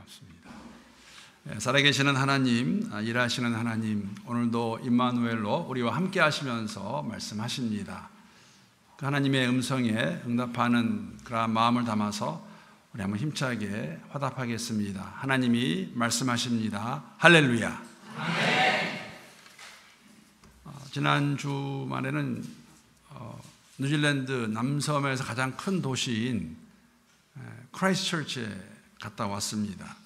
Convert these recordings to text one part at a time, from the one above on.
고맙습니다. 살아계시는 하나님, 일하시는 하나님, 오늘도 임마누엘로 우리와 함께 하시면서 말씀하십니다. 그 하나님의 음성에 응답하는 그러한 마음을 담아서 우리 한번 힘차게 화답하겠습니다. 하나님이 말씀하십니다. 할렐루야. 아멘. 지난 주말에는 뉴질랜드 남섬에서 가장 큰 도시인 크라이스트처치에 갔다 왔습니다.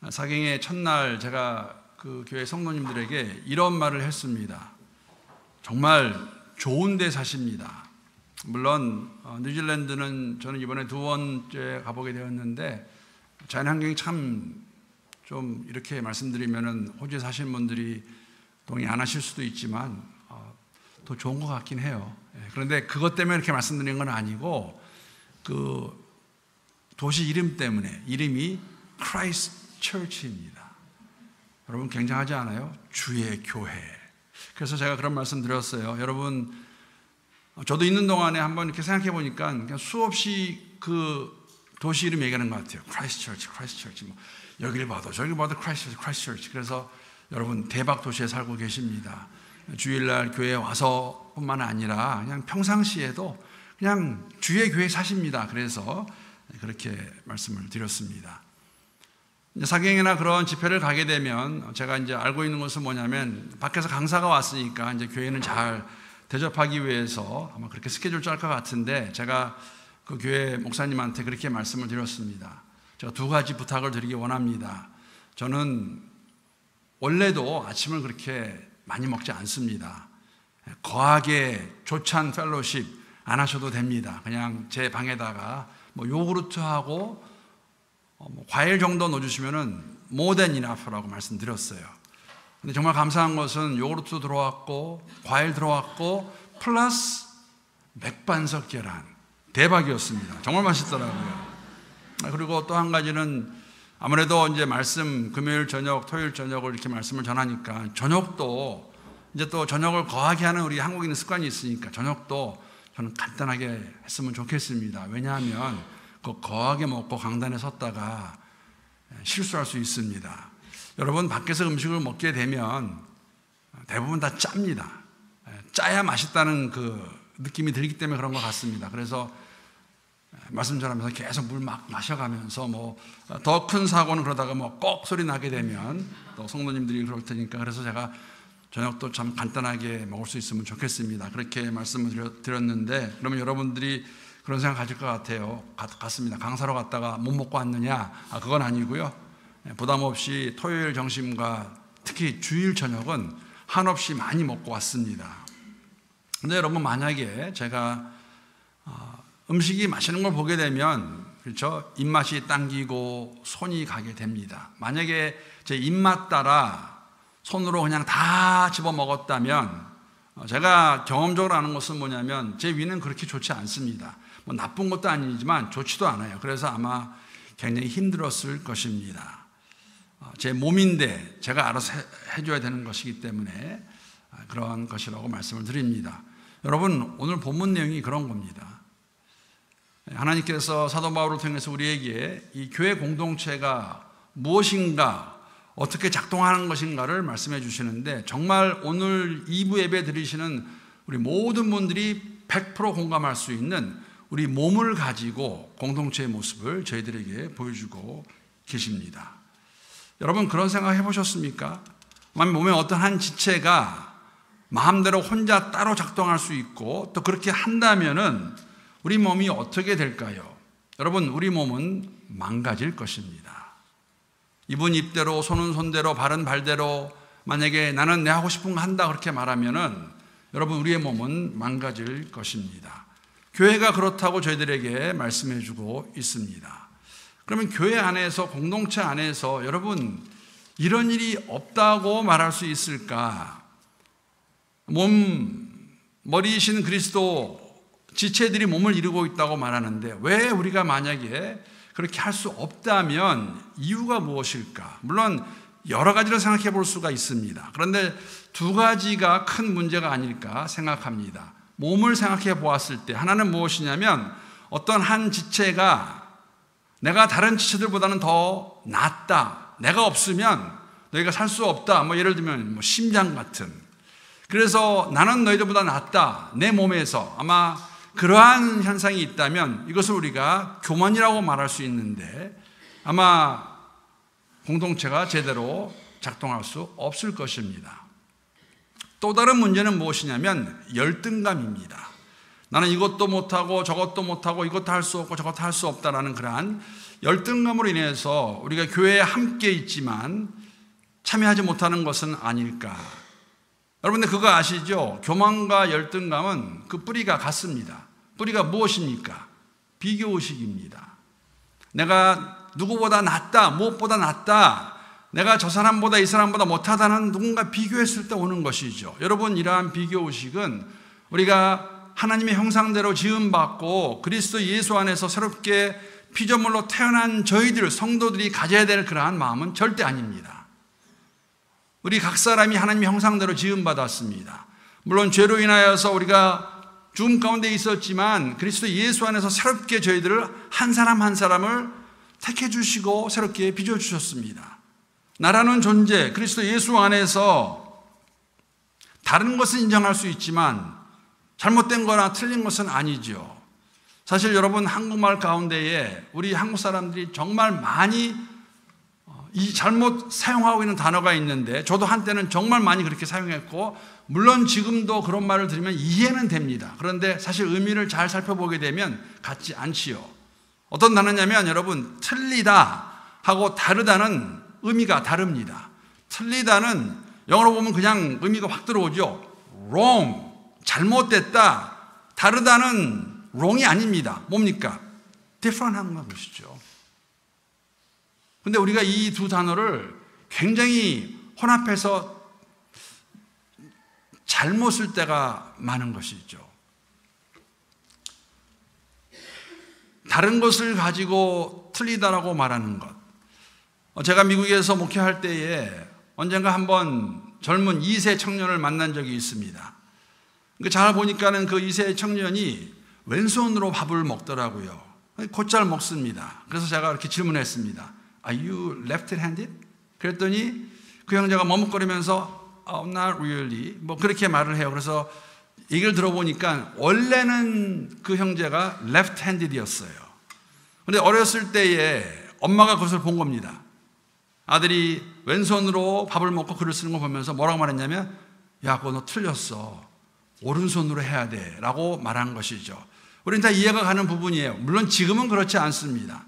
사경의 첫날 제가 그 교회 성도님들에게 이런 말을 했습니다. 정말 좋은 데 사십니다. 물론 뉴질랜드는 저는 이번에 두 번째 가보게 되었는데 자연환경이 참 좀 이렇게 말씀드리면은 호주에 사시는 분들이 동의 안 하실 수도 있지만 더 좋은 것 같긴 해요. 그런데 그것 때문에 이렇게 말씀드리는 건 아니고 그 도시 이름 때문에 이름이 크라이스트처치입니다. 여러분 굉장하지 않아요? 주의 교회. 그래서 제가 그런 말씀 드렸어요. 여러분 저도 있는 동안에 한번 이렇게 생각해 보니까 그냥 수없이 그 도시 이름 얘기하는 것 같아요. 크라이스트처치. 뭐 여기를 봐도 저기를 봐도 크라이스트처치. 그래서 여러분 대박 도시에 살고 계십니다. 주일날 교회에 와서 뿐만 아니라 그냥 평상시에도 그냥 주의 교회에 사십니다. 그래서 그렇게 말씀을 드렸습니다. 사경이나 그런 집회를 가게 되면 제가 이제 알고 있는 것은 뭐냐면 밖에서 강사가 왔으니까 이제 교회는 잘 대접하기 위해서 아마 그렇게 스케줄 짤 것 같은데 제가 그 교회 목사님한테 그렇게 말씀을 드렸습니다. 제가 두 가지 부탁을 드리기 원합니다. 저는 원래도 아침을 그렇게 많이 먹지 않습니다. 거하게 조찬 펠로십 안 하셔도 됩니다. 그냥 제 방에다가 뭐 요구르트하고 과일 정도 넣어주시면은 more than enough라고 말씀드렸어요. 근데 정말 감사한 것은 요구르트 들어왔고 과일 들어왔고 플러스 맥반석 계란 대박이었습니다. 정말 맛있더라고요. 그리고 또 한 가지는 아무래도 이제 말씀 금요일 저녁, 토요일 저녁을 이렇게 말씀을 전하니까 저녁도 이제 또 저녁을 거하게 하는 우리 한국인의 습관이 있으니까 저녁도 저는 간단하게 했으면 좋겠습니다. 왜냐하면 그 거하게 먹고 강단에 섰다가 실수할 수 있습니다. 여러분 밖에서 음식을 먹게 되면 대부분 다 짭니다. 짜야 맛있다는 그 느낌이 들기 때문에 그런 것 같습니다. 그래서 말씀 전하면서 계속 물 막 마셔가면서 뭐 더 큰 사고는 그러다가 뭐 꼭 소리 나게 되면 또 성도님들이 그럴 테니까 그래서 제가 저녁도 참 간단하게 먹을 수 있으면 좋겠습니다. 그렇게 말씀을 드렸는데 그러면 여러분들이 그런 생각 가질 것 같습니다. 강사로 갔다가 못 먹고 왔느냐? 그건 아니고요. 부담 없이 토요일 점심과 특히 주일 저녁은 한없이 많이 먹고 왔습니다. 근데 여러분 만약에 제가 음식이 맛있는 걸 보게 되면 그렇죠? 입맛이 당기고 손이 가게 됩니다. 만약에 제 입맛 따라 손으로 그냥 다 집어 먹었다면 제가 경험적으로 아는 것은 뭐냐면 제 위는 그렇게 좋지 않습니다. 뭐 나쁜 것도 아니지만 좋지도 않아요. 그래서 아마 굉장히 힘들었을 것입니다. 제 몸인데 제가 알아서 해줘야 되는 것이기 때문에 그런 것이라고 말씀을 드립니다. 여러분 오늘 본문 내용이 그런 겁니다. 하나님께서 사도 바울을 통해서 우리에게 이 교회 공동체가 무엇인가 어떻게 작동하는 것인가를 말씀해 주시는데 정말 오늘 2부 예배 드리시는 우리 모든 분들이 100% 공감할 수 있는 우리 몸을 가지고 공동체의 모습을 저희들에게 보여주고 계십니다. 여러분 그런 생각 해보셨습니까? 몸의 어떤 한 지체가 마음대로 혼자 따로 작동할 수 있고 또 그렇게 한다면은 우리 몸이 어떻게 될까요? 여러분 우리 몸은 망가질 것입니다. 입은 입대로 손은 손대로 발은 발대로 만약에 나는 내 하고 싶은 거 한다 그렇게 말하면은 여러분 우리의 몸은 망가질 것입니다. 교회가 그렇다고 저희들에게 말씀해 주고 있습니다. 그러면 교회 안에서 공동체 안에서 여러분 이런 일이 없다고 말할 수 있을까? 머리이신 그리스도 지체들이 몸을 이루고 있다고 말하는데 왜 우리가 만약에 그렇게 할 수 없다면 이유가 무엇일까? 물론 여러 가지로 생각해 볼 수가 있습니다. 그런데 두 가지가 큰 문제가 아닐까 생각합니다. 몸을 생각해 보았을 때 하나는 무엇이냐면 어떤 한 지체가 내가 다른 지체들보다는 더 낫다. 내가 없으면 너희가 살 수 없다. 예를 들면 심장 같은. 그래서 나는 너희들보다 낫다. 내 몸에서. 아마 그러한 현상이 있다면 이것을 우리가 교만이라고 말할 수 있는데 아마 공동체가 제대로 작동할 수 없을 것입니다. 또 다른 문제는 무엇이냐면 열등감입니다. 나는 이것도 못하고 저것도 못하고 이것도 할 수 없고 저것도 할 수 없다라는 그러한 열등감으로 인해서 우리가 교회에 함께 있지만 참여하지 못하는 것은 아닐까. 여러분들 그거 아시죠? 교만과 열등감은 그 뿌리가 같습니다. 뿌리가 무엇입니까? 비교의식입니다. 내가 누구보다 낫다, 무엇보다 낫다, 내가 저 사람보다 이 사람보다 못하다는 누군가 비교했을 때 오는 것이죠. 여러분, 이러한 비교의식은 우리가 하나님의 형상대로 지음받고 그리스도 예수 안에서 새롭게 피조물로 태어난 저희들 성도들이 가져야 될 그러한 마음은 절대 아닙니다. 우리 각 사람이 하나님의 형상대로 지음받았습니다. 물론 죄로 인하여서 우리가 죽음 가운데 있었지만 그리스도 예수 안에서 새롭게 저희들을 한 사람 한 사람을 택해 주시고 새롭게 빚어 주셨습니다. 나라는 존재, 그리스도 예수 안에서 다른 것은 인정할 수 있지만 잘못된 거나 틀린 것은 아니죠. 사실 여러분, 한국말 가운데에 우리 한국 사람들이 정말 많이 이 잘못 사용하고 있는 단어가 있는데 저도 한때는 정말 많이 그렇게 사용했고 물론 지금도 그런 말을 들으면 이해는 됩니다. 그런데 사실 의미를 잘 살펴보게 되면 같지 않지요. 어떤 단어냐면 여러분, 틀리다 하고 다르다는 의미가 다릅니다. 틀리다는 영어로 보면 그냥 의미가 확 들어오죠. wrong, 잘못됐다. 다르다는 wrong이 아닙니다. 뭡니까? different한 것이죠. 근데 우리가 이 두 단어를 굉장히 혼합해서 잘못 쓸 때가 많은 것이죠. 다른 것을 가지고 틀리다라고 말하는 것. 제가 미국에서 목회할 때에 언젠가 한번 젊은 2세 청년을 만난 적이 있습니다. 잘 보니까는 그 2세 청년이 왼손으로 밥을 먹더라고요. 곧잘 먹습니다. 그래서 제가 이렇게 질문했습니다. Are you left-handed? 그랬더니 그 형제가 머뭇거리면서 not really. 그렇게 말을 해요. 그래서 얘기를 들어보니까 원래는 그 형제가 left-handed이었어요. 그런데 어렸을 때에 엄마가 그것을 본 겁니다. 아들이 왼손으로 밥을 먹고 글을 쓰는 거 보면서 뭐라고 말했냐면 야, 그거 너 틀렸어. 오른손으로 해야 돼 라고 말한 것이죠. 우리는 다 이해가 가는 부분이에요. 물론 지금은 그렇지 않습니다.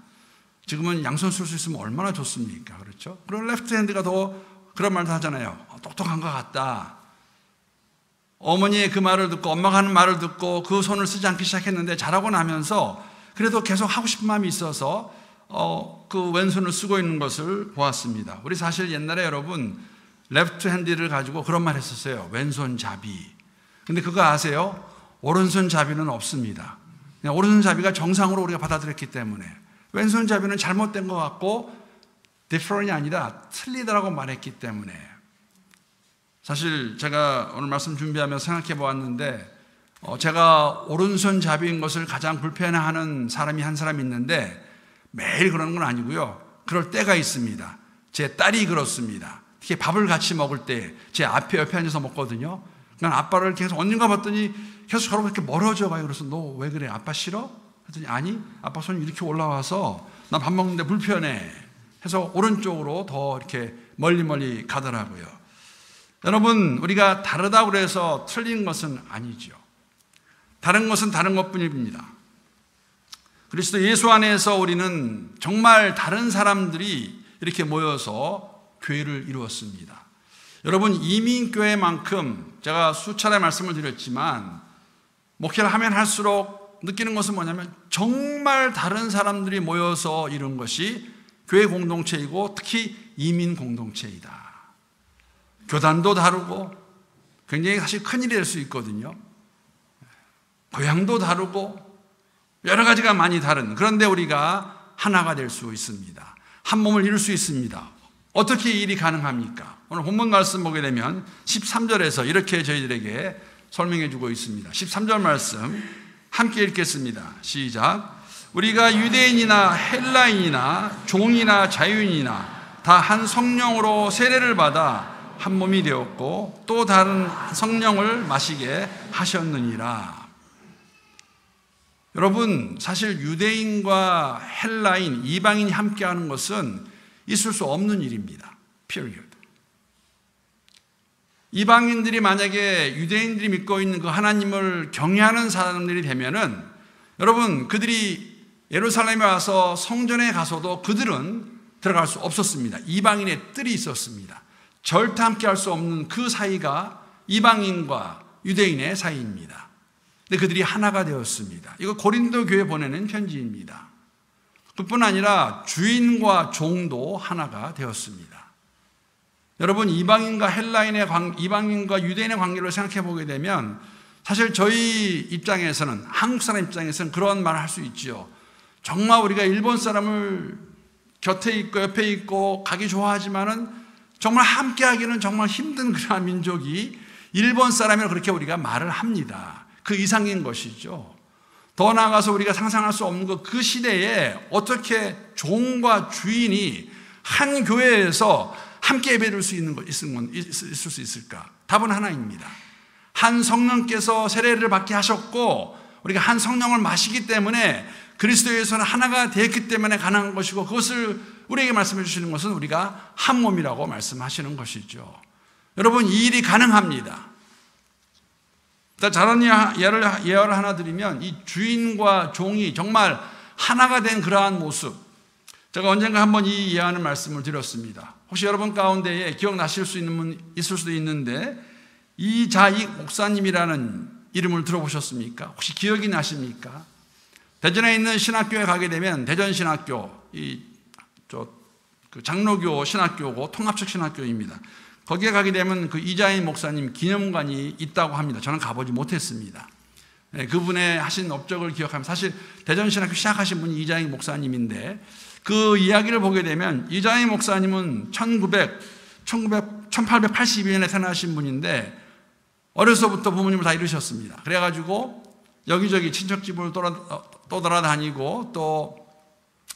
지금은 양손 쓸 수 있으면 얼마나 좋습니까? 그렇죠? 그럼 레프트 핸드가 더 그런 말도 하잖아요. 똑똑한 것 같다. 어머니의 그 말을 듣고 엄마가 하는 말을 듣고 그 손을 쓰지 않기 시작했는데 자라고 나면서 그래도 계속 하고 싶은 마음이 있어서 그 왼손을 쓰고 있는 것을 보았습니다. 우리 사실 옛날에 여러분 레프트 핸드를 가지고 그런 말 했었어요. 왼손잡이. 근데 그거 아세요? 오른손잡이는 없습니다. 그냥 오른손잡이가 정상으로 우리가 받아들였기 때문에 왼손잡이는 잘못된 것 같고 different이 아니라 틀리다라고 말했기 때문에 사실 제가 오늘 말씀 준비하면서 생각해 보았는데 제가 오른손잡이인 것을 가장 불편해하는 사람이 한 사람이 있는데 매일 그러는 건 아니고요. 그럴 때가 있습니다. 제 딸이 그렇습니다. 특히 밥을 같이 먹을 때 제 앞에 옆에 앉아서 먹거든요. 난 아빠를 계속 언젠가 봤더니 계속 저러고 이렇게 멀어져 가요. 그래서 너 왜 그래? 아빠 싫어? 그랬더니 아니, 아빠 손이 이렇게 올라와서 나 밥 먹는데 불편해 해서 오른쪽으로 더 이렇게 멀리 가더라고요. 여러분, 우리가 다르다고 해서 틀린 것은 아니죠. 다른 것은 다른 것뿐입니다. 그리스도 예수 안에서 우리는 정말 다른 사람들이 이렇게 모여서 교회를 이루었습니다. 여러분, 이민교회만큼 제가 수차례 말씀을 드렸지만 목회를 하면 할수록 느끼는 것은 뭐냐면 정말 다른 사람들이 모여서 이룬 것이 교회 공동체이고 특히 이민 공동체이다. 교단도 다르고 굉장히 사실 큰일이 될 수 있거든요. 고향도 다르고 여러 가지가 많이 다른, 그런데 우리가 하나가 될 수 있습니다. 한 몸을 이룰 수 있습니다. 어떻게 이 일이 가능합니까? 오늘 본문 말씀 보게 되면 13절에서 이렇게 저희들에게 설명해 주고 있습니다. 13절 말씀 함께 읽겠습니다. 시작. 우리가 유대인이나 헬라인이나 종이나 자유인이나 다 한 성령으로 세례를 받아 한 몸이 되었고 또 다른 성령을 마시게 하셨느니라. 여러분, 사실 유대인과 헬라인, 이방인이 함께하는 것은 있을 수 없는 일입니다. period. 이방인들이 만약에 유대인들이 믿고 있는 그 하나님을 경외하는 사람들이 되면은 여러분, 그들이 예루살렘에 와서 성전에 가서도 그들은 들어갈 수 없었습니다. 이방인의 뜰이 있었습니다. 절대 함께 할 수 없는 그 사이가 이방인과 유대인의 사이입니다. 근데 그들이 하나가 되었습니다. 이거 고린도 교회 보내는 편지입니다. 그뿐 아니라 주인과 종도 하나가 되었습니다. 여러분, 이방인과 이방인과 유대인의 관계를 생각해 보게 되면 사실 저희 입장에서는, 한국 사람 입장에서는 그런 말을 할 수 있죠. 정말 우리가 일본 사람을 곁에 있고 옆에 있고 가기 좋아하지만은 정말 함께 하기는 정말 힘든 그런 민족이 일본 사람이라고 그렇게 우리가 말을 합니다. 그 이상인 것이죠. 더 나아가서 우리가 상상할 수 없는 것, 그 시대에 어떻게 종과 주인이 한 교회에서 함께 예배드릴 수 있을 수 있을까? 답은 하나입니다. 한 성령께서 세례를 받게 하셨고 우리가 한 성령을 마시기 때문에 그리스도에서는 하나가 되었기 때문에 가능한 것이고, 그것을 우리에게 말씀해 주시는 것은 우리가 한 몸이라고 말씀하시는 것이죠. 여러분, 이 일이 가능합니다. 다른 예를 하나 드리면 이 주인과 종이 정말 하나가 된 그러한 모습, 제가 언젠가 한번 이 예하는 말씀을 드렸습니다. 혹시 여러분 가운데에 기억나실 수 있는 분 있을 수도 있는데, 이자익 목사님이라는 이름을 들어보셨습니까? 혹시 기억이 나십니까? 대전에 있는 신학교에 가게 되면 대전신학교, 그 장로교 신학교고 통합식 신학교입니다. 거기에 가게 되면 그 이자익 목사님 기념관이 있다고 합니다. 저는 가보지 못했습니다. 네, 그분의 하신 업적을 기억하면, 사실 대전신학교 시작하신 분이 이자익 목사님인데, 그 이야기를 보게 되면 이자익 목사님은 1882년에 태어나신 분인데 어려서부터 부모님을 다 잃으셨습니다. 그래가지고 여기저기 친척집을 또 돌아다니고 또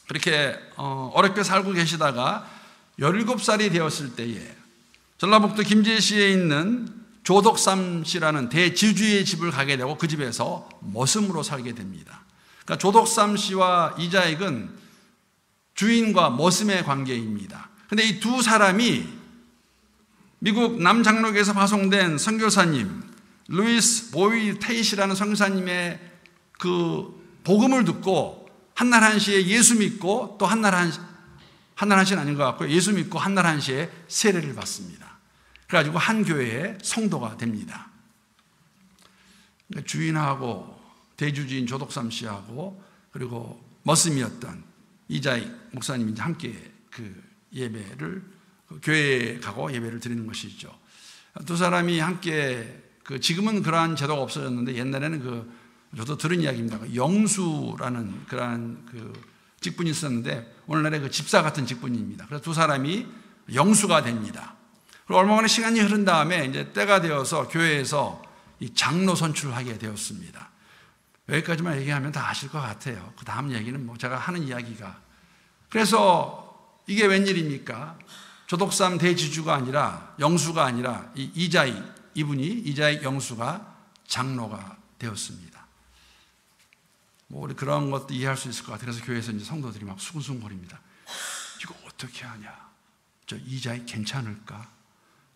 그렇게 어렵게 살고 계시다가 17살이 되었을 때에 전라북도 김제시에 있는 조덕삼 씨라는 대지주의 집을 가게 되고 그 집에서 머슴으로 살게 됩니다. 그러니까 조덕삼 씨와 이자익은 주인과 머슴의 관계입니다. 그런데 이 두 사람이 미국 남장로교에서 파송된 선교사님 루이스 보이 테이시라는 선교사님의 그 복음을 듣고 한날 한시에 예수 믿고, 또 한날 한시는 아닌 것 같고요, 예수 믿고 한날 한시에 세례를 받습니다. 그래가지고 한 교회의 성도가 됩니다. 주인하고 대주주인 조덕삼 씨하고 그리고 머슴이었던 이자익 목사님이 함께 그 예배를 교회에 가고 예배를 드리는 것이죠. 두 사람이 함께 지금은 그러한 제도가 없어졌는데 옛날에는 저도 들은 이야기입니다. 영수라는 그러한 직분이 있었는데 오늘날의 집사 같은 직분입니다. 그래서 두 사람이 영수가 됩니다. 그리고 얼마 만에 시간이 흐른 다음에 이제 때가 되어서 교회에서 이 장로 선출을 하게 되었습니다. 여기까지만 얘기하면 다 아실 것 같아요. 그 다음 얘기는 제가 하는 이야기가. 그래서 이게 웬일입니까? 조덕삼 대지주가 아니라, 영수가 아니라 이자익 영수가 장로가 되었습니다. 우리 그런 것도 이해할 수 있을 것 같아요. 그래서 교회에서 이제 성도들이 막 수근수근거립니다. 이거 어떻게 하냐? 저 이자익 괜찮을까?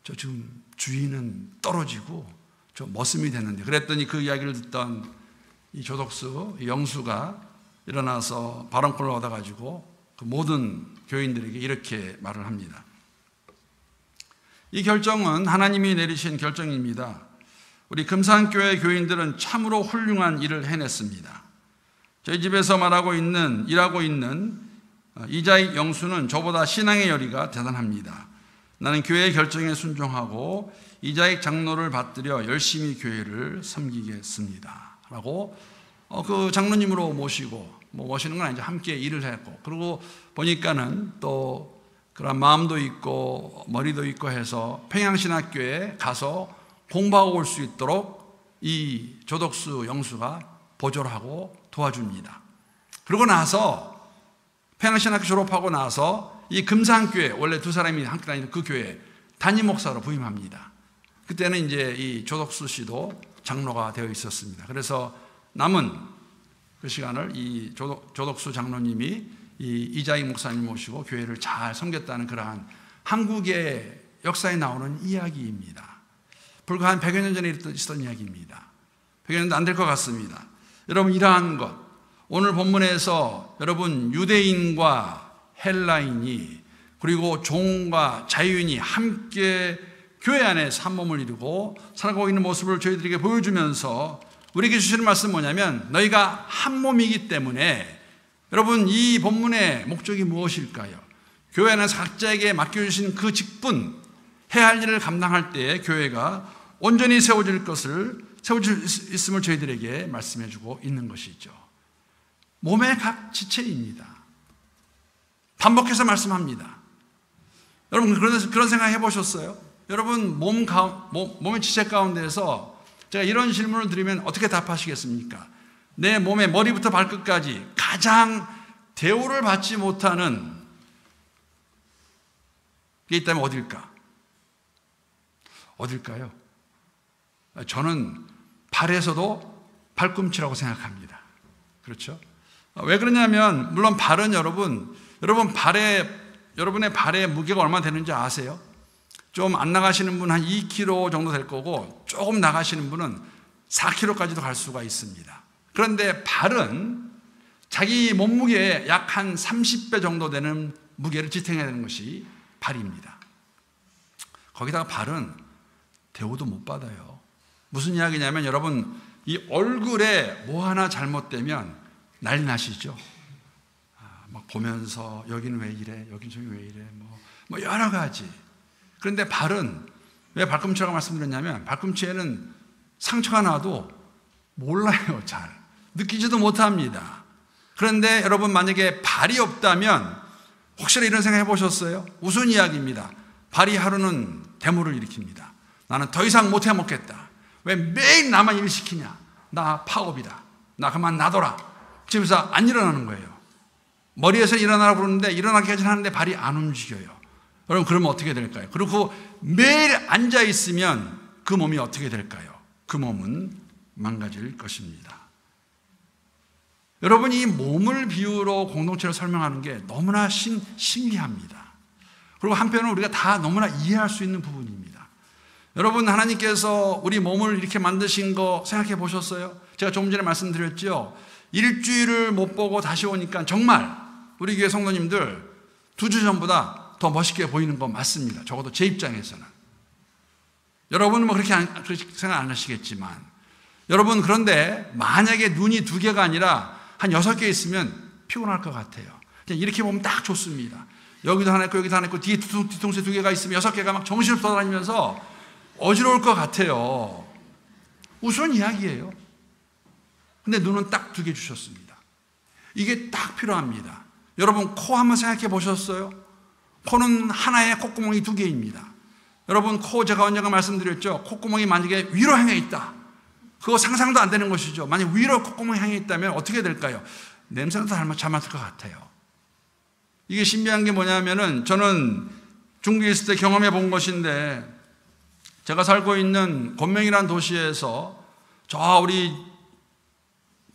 저 지금 주인은 떨어지고 저 머슴이 됐는데. 그랬더니 그 이야기를 듣던 이 조덕수, 영수가 일어나서 발언권을 얻어가지고 그 모든 교인들에게 이렇게 말을 합니다. 이 결정은 하나님이 내리신 결정입니다. 우리 금산교회 교인들은 참으로 훌륭한 일을 해냈습니다. 저희 집에서 일하고 있는 이자익 영수는 저보다 신앙의 열의가 대단합니다. 나는 교회의 결정에 순종하고 이자익 장로를 받들여 열심히 교회를 섬기겠습니다. 라고 그 장로님으로 모시고, 모시는 건 아니죠. 함께 일을 했고, 그리고 보니까는 또 그런 마음도 있고 머리도 있고 해서 평양신학교에 가서 공부하고 올 수 있도록 이 조덕수 영수가 보조를 하고 도와줍니다. 그러고 나서 평양신학교 졸업하고 나서 이 금산교회, 원래 두 사람이 함께 다니는 그 교회 담임 목사로 부임합니다. 그때는 이제 이 조덕수 씨도 장로가 되어 있었습니다. 그래서 남은 그 시간을 이 조덕수 장로님이 이 이자익 목사님 모시고 교회를 잘 섬겼다는 그러한 한국의 역사에 나오는 이야기입니다. 불과 한 100여 년 전에 있었던 이야기입니다. 100여 년도 안 될 것 같습니다. 여러분, 이러한 것, 오늘 본문에서 여러분 유대인과 헬라인이 그리고 종과 자유인이 함께 교회 안에서 한 몸을 이루고 살아가고 있는 모습을 저희들에게 보여주면서 우리에게 주시는 말씀은 뭐냐면, 너희가 한 몸이기 때문에, 여러분 이 본문의 목적이 무엇일까요? 교회 안에서 각자에게 맡겨주신 그 직분, 해야 할 일을 감당할 때에 교회가 온전히 세워질 있음을 저희들에게 말씀해주고 있는 것이죠. 몸의 각 지체입니다. 반복해서 말씀합니다. 여러분 그런 생각 해보셨어요? 여러분 몸의 지체 가운데서 제가 이런 질문을 드리면 어떻게 답하시겠습니까? 내 몸의 머리부터 발끝까지 가장 대우를 받지 못하는 게 있다면 어딜까요? 저는 발에서도 발꿈치라고 생각합니다. 그렇죠? 왜 그러냐면, 물론 발은 여러분의 발의 무게가 얼마나 되는지 아세요? 좀 안 나가시는 분은 한 2kg 정도 될 거고, 조금 나가시는 분은 4kg까지도 갈 수가 있습니다. 그런데 발은 자기 몸무게의 약 한 30배 정도 되는 무게를 지탱해야 되는 것이 발입니다. 거기다가 발은 대우도 못 받아요. 무슨 이야기냐면, 여러분 이 얼굴에 뭐 하나 잘못되면 난리 나시죠? 막 보면서 여기는 왜 이래, 여긴 저기 왜 이래, 뭐 여러 가지. 그런데 발은 왜 발꿈치라고 말씀드렸냐면, 발꿈치에는 상처가 나도 몰라요. 잘 느끼지도 못합니다. 그런데 여러분 만약에 발이 없다면 혹시나 이런 생각 해보셨어요? 우스운 이야기입니다. 발이 하루는 대물을 일으킵니다. 나는 더 이상 못해 먹겠다. 왜 매일 나만 일 시키냐? 나 파업이다. 나 그만 놔둬라. 집에서 안 일어나는 거예요. 머리에서 일어나라 부르는데 일어나기까지 하는데 발이 안 움직여요. 여러분 그러면 어떻게 될까요? 그리고 매일 앉아 있으면 그 몸이 어떻게 될까요? 그 몸은 망가질 것입니다. 여러분, 이 몸을 비유로 공동체를 설명하는 게 너무나 신기합니다. 그리고 한편으로 우리가 다 너무나 이해할 수 있는 부분입니다. 여러분, 하나님께서 우리 몸을 이렇게 만드신 거 생각해 보셨어요? 제가 조금 전에 말씀드렸죠. 일주일을 못 보고 다시 오니까 정말 우리 교회 성도님들 2주 전보다 더 멋있게 보이는 거 맞습니다. 적어도 제 입장에서는. 여러분은 그렇게 생각 안 하시겠지만, 여러분 그런데 만약에 눈이 2개가 아니라 한 6개 있으면 피곤할 것 같아요. 그냥 이렇게 보면 딱 좋습니다. 여기도 하나 있고 여기도 하나 있고 뒤에 뒤통수에 2개가 있으면 6개가 막 정신없이 돌아다니면서 어지러울 것 같아요. 우스운 이야기예요. 근데 눈은 딱 2개 주셨습니다. 이게 딱 필요합니다. 여러분 코 한번 생각해 보셨어요? 코는 하나의 콧구멍이 2개입니다. 여러분 코 제가 언젠가 말씀드렸죠. 콧구멍이 만약에 위로 향해 있다. 그거 상상도 안 되는 것이죠. 만약 위로 콧구멍이 향해 있다면 어떻게 될까요? 냄새도 잘 맡을 것 같아요. 이게 신비한 게 뭐냐면은, 저는 중국에 있을 때 경험해 본 것인데, 제가 살고 있는 곤명이라는 도시에서 저 우리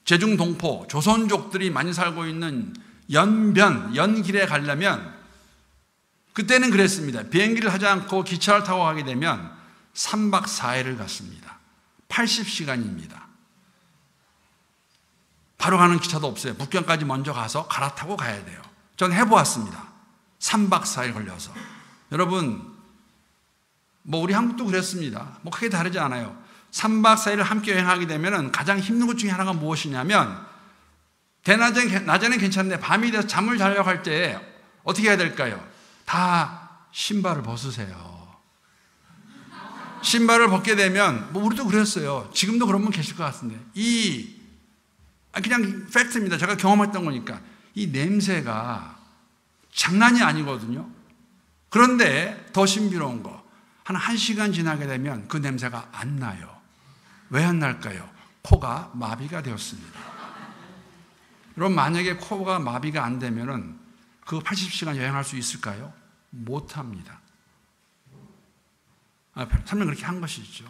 제중동포 조선족들이 많이 살고 있는 연길에 가려면, 그때는 그랬습니다. 비행기를 하지 않고 기차를 타고 가게 되면 3박 4일을 갔습니다. 80시간입니다. 바로 가는 기차도 없어요. 북경까지 먼저 가서 갈아타고 가야 돼요. 전 해보았습니다. 3박 4일 걸려서. 여러분, 우리 한국도 그랬습니다. 크게 다르지 않아요. 3박 4일을 함께 여행하게 되면 가장 힘든 것 중에 하나가 무엇이냐면, 낮에는 괜찮은데 밤이 돼서 잠을 자려고 할 때 어떻게 해야 될까요? 다 신발을 벗으세요. 신발을 벗게 되면, 우리도 그랬어요. 지금도 그런 분 계실 것 같은데, 그냥 팩트입니다. 제가 경험했던 거니까. 이 냄새가 장난이 아니거든요. 그런데 더 신비로운 거, 한 1시간 지나게 되면 그 냄새가 안 나요. 왜 안 날까요? 코가 마비가 되었습니다. 여러분, 만약에 코가 마비가 안 되면은 그 80시간 여행할 수 있을까요? 못 합니다. 설명 그렇게 한 것이죠.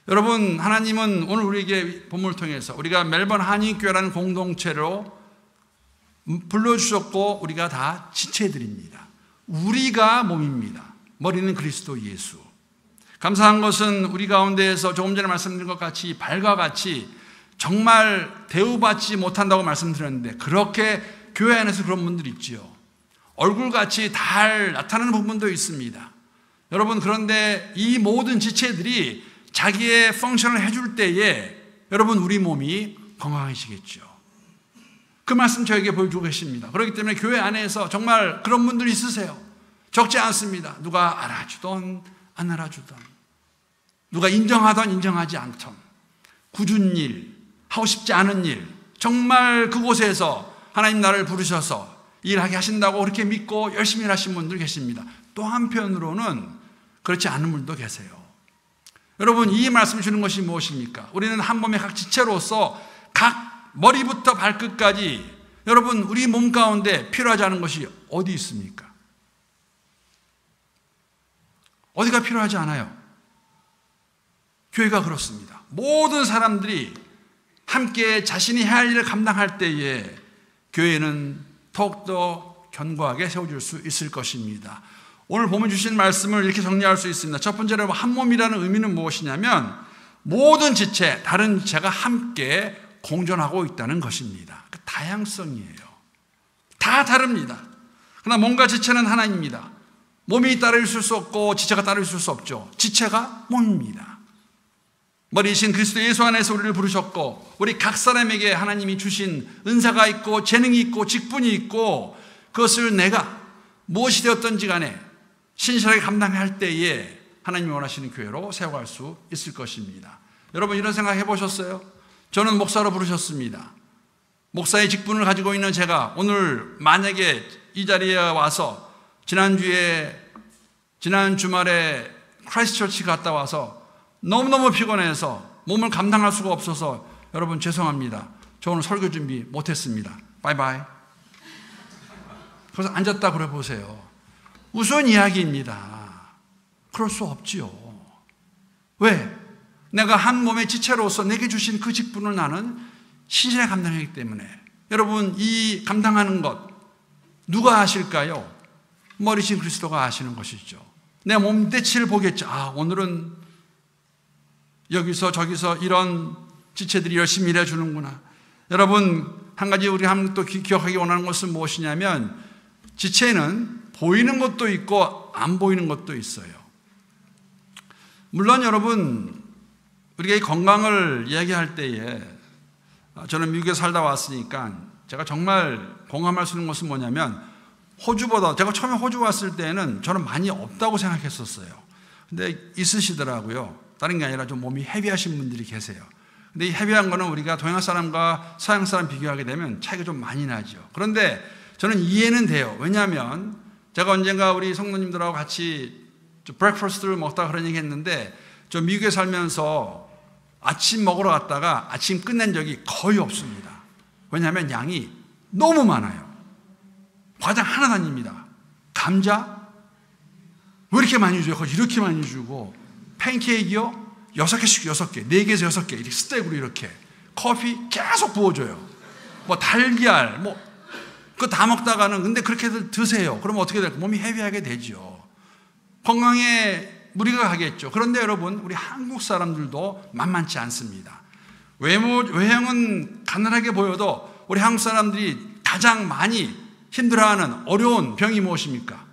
여러분, 하나님은 오늘 우리에게 본문을 통해서 우리가 멜번 한인교회라는 공동체로 불러주셨고 우리가 다 지체들입니다. 우리가 몸입니다. 머리는 그리스도 예수. 감사한 것은 우리 가운데에서 조금 전에 말씀드린 것 같이 발과 같이 정말 대우받지 못한다고 말씀드렸는데 그렇게 교회 안에서 그런 분들이 있지요. 얼굴같이 잘 나타나는 부분도 있습니다. 여러분, 그런데 이 모든 지체들이 자기의 펑션을 해줄 때에 여러분, 우리 몸이 건강해지겠죠. 그 말씀 저에게 보여주고 계십니다. 그렇기 때문에 교회 안에서 정말 그런 분들이 있으세요. 적지 않습니다. 누가 알아주던 안 알아주던, 누가 인정하던 인정하지 않던, 굳은 일, 하고 싶지 않은 일, 정말 그곳에서 하나님 나를 부르셔서 일하게 하신다고 그렇게 믿고 열심히 일하신 분들 계십니다. 또 한편으로는 그렇지 않은 분도 계세요. 여러분, 이 말씀 주는 것이 무엇입니까? 우리는 한 몸의 각 지체로서 각 머리부터 발끝까지 여러분, 우리 몸 가운데 필요하지 않은 것이 어디 있습니까? 어디가 필요하지 않아요? 교회가 그렇습니다. 모든 사람들이 함께 자신이 해야 할 일을 감당할 때에 교회는 더욱더 견고하게 세워줄 수 있을 것입니다. 오늘 보면 주신 말씀을 이렇게 정리할 수 있습니다. 첫 번째로 한 몸이라는 의미는 무엇이냐면 모든 지체, 다른 지체가 함께 공존하고 있다는 것입니다. 그 다양성이에요. 다 다릅니다. 그러나 몸과 지체는 하나입니다. 몸이 따로 있을 수 없고 지체가 따로 있을 수 없죠. 지체가 몸입니다. 머리이신 그리스도 예수 안에서 우리를 부르셨고 우리 각 사람에게 하나님이 주신 은사가 있고 재능이 있고 직분이 있고 그것을 내가 무엇이 되었든지 간에 신실하게 감당할 때에 하나님이 원하시는 교회로 세워갈 수 있을 것입니다. 여러분, 이런 생각 해보셨어요? 저는 목사로 부르셨습니다. 목사의 직분을 가지고 있는 제가 오늘 만약에 이 자리에 와서 지난 주말에 크라이스트처치 갔다 와서 너무너무 피곤해서 몸을 감당할 수가 없어서 여러분 죄송합니다. 저 오늘 설교 준비 못했습니다. 바이바이. 그래서 앉았다 그래 보세요. 우스운 이야기입니다. 그럴 수 없지요. 왜? 내가 한 몸의 지체로서 내게 주신 그 직분을 나는 신실하게 감당하기 때문에. 여러분, 이 감당하는 것 누가 아실까요? 머리신 그리스도가 아시는 것이죠. 내 몸대치를 보겠죠. 오늘은 여기서 저기서 이런 지체들이 열심히 일해주는구나. 여러분, 한 가지 우리 한번 또 기억하기 원하는 것은 무엇이냐면 지체는 보이는 것도 있고 안 보이는 것도 있어요. 물론 여러분, 우리가 이 건강을 이야기할 때에 저는 미국에 살다 왔으니까 제가 정말 공감할 수 있는 것은 뭐냐면 호주보다, 제가 처음에 호주 왔을 때는 저는 많이 없다고 생각했었어요. 근데 있으시더라고요. 다른 게 아니라 좀 몸이 헤비하신 분들이 계세요. 근데 이 헤비한 거는 우리가 동양 사람과 서양 사람 비교하게 되면 차이가 좀 많이 나죠. 그런데 저는 이해는 돼요. 왜냐하면 제가 언젠가 우리 성도님들하고 같이 브렉퍼스트를 먹다가 그런 얘기 했는데 저 미국에 살면서 아침 먹으러 갔다가 아침 끝낸 적이 거의 없습니다. 왜냐하면 양이 너무 많아요. 과장 하나도 아닙니다. 감자? 왜 이렇게 많이 줘요? 이렇게 많이 주고 팬케이크요? 6개씩 6개, 4개에서 6개 이렇게 스택으로 이렇게 커피 계속 부어줘요. 뭐 달걀 그거 다 먹다가는 근데 그렇게 드세요. 그러면 어떻게 될까요? 몸이 헤비하게 되죠. 건강에 무리가 가겠죠. 그런데 여러분, 우리 한국 사람들도 만만치 않습니다. 외형은 가난하게 보여도 우리 한국 사람들이 가장 많이 힘들어하는 어려운 병이 무엇입니까?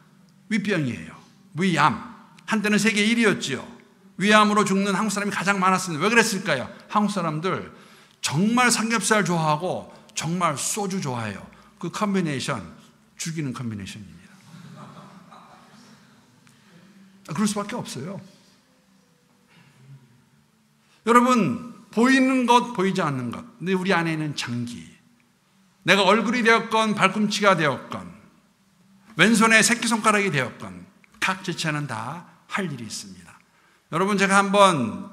위병이에요. 위암. 한때는 세계 1위였죠. 위암으로 죽는 한국 사람이 가장 많았습니다. 왜 그랬을까요? 한국 사람들 정말 삼겹살 좋아하고 정말 소주 좋아해요. 그 컨비네이션, 죽이는 컨비네이션입니다. 그럴 수밖에 없어요. 여러분, 보이는 것, 보이지 않는 것. 근데 우리 안에는 장기. 내가 얼굴이 되었건 발꿈치가 되었건 왼손에 새끼손가락이 되었건 각 지체는 다 할 일이 있습니다. 여러분, 제가 한번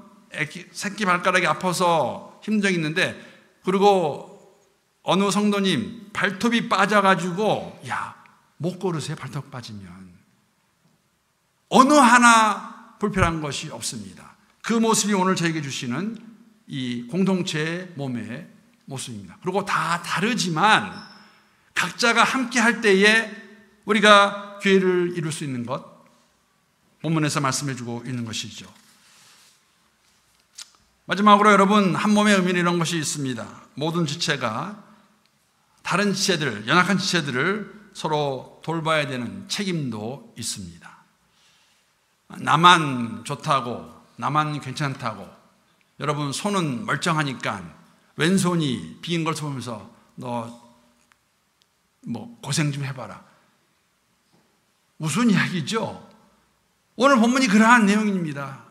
새끼 발가락이 아파서 힘든 적이 있는데 그리고 어느 성도님 발톱이 빠져가지고 못 걸으세요. 발톱 빠지면. 어느 하나 불편한 것이 없습니다. 그 모습이 오늘 저에게 주시는 이 공동체의 몸의 모습입니다. 그리고 다 다르지만 각자가 함께 할 때에 우리가 교회를 이룰 수 있는 것, 본문에서 말씀해 주고 있는 것이죠. 마지막으로 여러분, 한 몸의 의미는 이런 것이 있습니다. 모든 지체가 다른 지체들, 연약한 지체들을 서로 돌봐야 되는 책임도 있습니다. 나만 좋다고, 나만 괜찮다고, 여러분 손은 멀쩡하니까 왼손이 비인 걸 보면서 너 고생 좀 해봐라. 무슨 이야기죠? 오늘 본문이 그러한 내용입니다.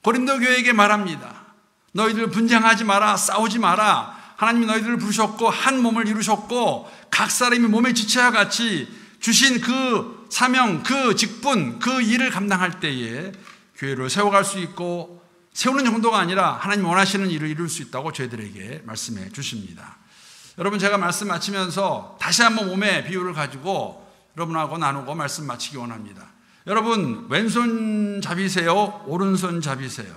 고린도 교회에게 말합니다. 너희들 분쟁하지 마라, 싸우지 마라. 하나님이 너희들을 부르셨고 한 몸을 이루셨고 각 사람이 몸의 지체와 같이 주신 그 사명, 그 직분, 그 일을 감당할 때에 교회를 세워갈 수 있고, 세우는 정도가 아니라 하나님 원하시는 일을 이룰 수 있다고 저희들에게 말씀해 주십니다. 여러분, 제가 말씀 마치면서 다시 한번 몸의 비유를 가지고 여러분하고 나누고 말씀 마치기 원합니다. 여러분, 왼손 잡이세요? 오른손 잡이세요?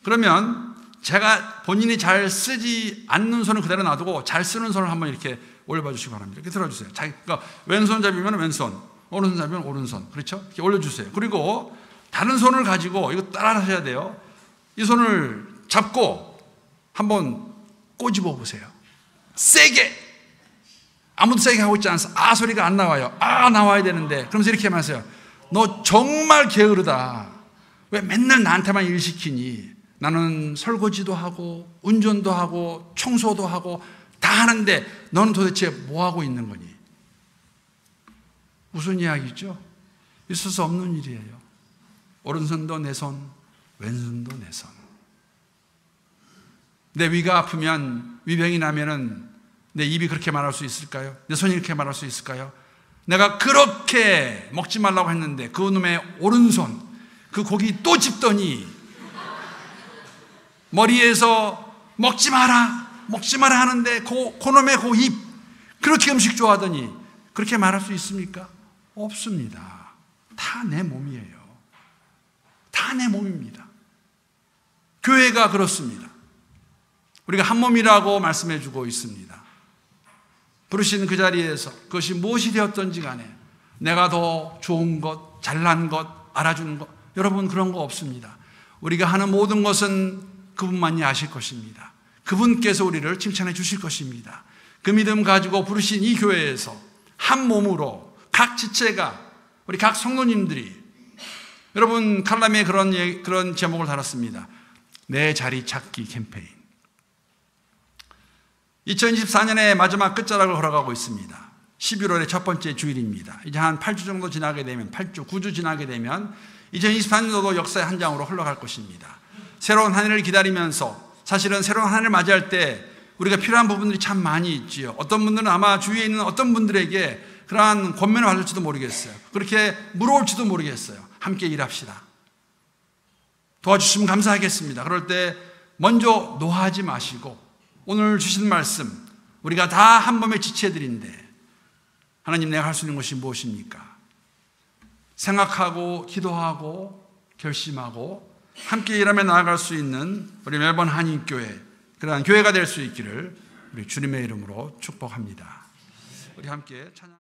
그러면 제가 본인이 잘 쓰지 않는 손을 그대로 놔두고 잘 쓰는 손을 한번 이렇게 올려봐 주시기 바랍니다. 이렇게 들어주세요. 그러니까 왼손 잡이면 왼손, 오른손 잡이면 오른손. 그렇죠? 이렇게 올려주세요. 그리고 다른 손을 가지고 이거 따라 하셔야 돼요. 이 손을 잡고 한번 꼬집어 보세요. 세게. 아무도 세게 하고 있지 않아서 소리가 안 나와요. 나와야 되는데. 그러면서 이렇게 하면서요. 너 정말 게으르다. 왜 맨날 나한테만 일 시키니? 나는 설거지도 하고 운전도 하고 청소도 하고 다 하는데 너는 도대체 뭐 하고 있는 거니? 무슨 이야기죠? 있을 수 없는 일이에요. 오른손도 내 손, 왼손도 내 손. 내 위가 아프면, 위병이 나면은 내 입이 그렇게 말할 수 있을까요? 내 손이 이렇게 말할 수 있을까요? 내가 그렇게 먹지 말라고 했는데 그 놈의 오른손, 그 고기 또 집더니 머리에서 먹지 마라 하는데 그놈의 그 입, 그렇게 음식 좋아하더니 그렇게 말할 수 있습니까? 없습니다. 다 내 몸이에요. 다 내 몸입니다. 교회가 그렇습니다. 우리가 한 몸이라고 말씀해 주고 있습니다. 부르신 그 자리에서 그것이 무엇이 되었던지 간에 내가 더 좋은 것, 잘난 것, 알아주는 것, 여러분 그런 거 없습니다. 우리가 하는 모든 것은 그분만이 아실 것입니다. 그분께서 우리를 칭찬해 주실 것입니다. 그 믿음 가지고 부르신 이 교회에서 한 몸으로 각 지체가, 우리 각 성도님들이, 여러분 칼럼에 그런 제목을 달았습니다. 내 자리 찾기 캠페인. 2024년의 마지막 끝자락을 걸어가고 있습니다. 11월의 첫 번째 주일입니다. 이제 한 8주 정도 지나게 되면, 8주, 9주 지나게 되면 2024년도도 역사의 한 장으로 흘러갈 것입니다. 새로운 한 해를 기다리면서 사실은 새로운 한 해를 맞이할 때 우리가 필요한 부분들이 참 많이 있지요. 어떤 분들은 아마 주위에 있는 어떤 분들에게 그러한 권면을 받을지도 모르겠어요. 그렇게 물어올지도 모르겠어요. 함께 일합시다. 도와주시면 감사하겠습니다. 그럴 때 먼저 노하지 마시고 오늘 주신 말씀, 우리가 다 한 몸의 지체들인데 하나님, 내가 할 수 있는 것이 무엇입니까? 생각하고 기도하고 결심하고 함께 일하며 나아갈 수 있는 우리 멜번 한인교회, 그러한 교회가 될 수 있기를 우리 주님의 이름으로 축복합니다. 우리 함께 찬양.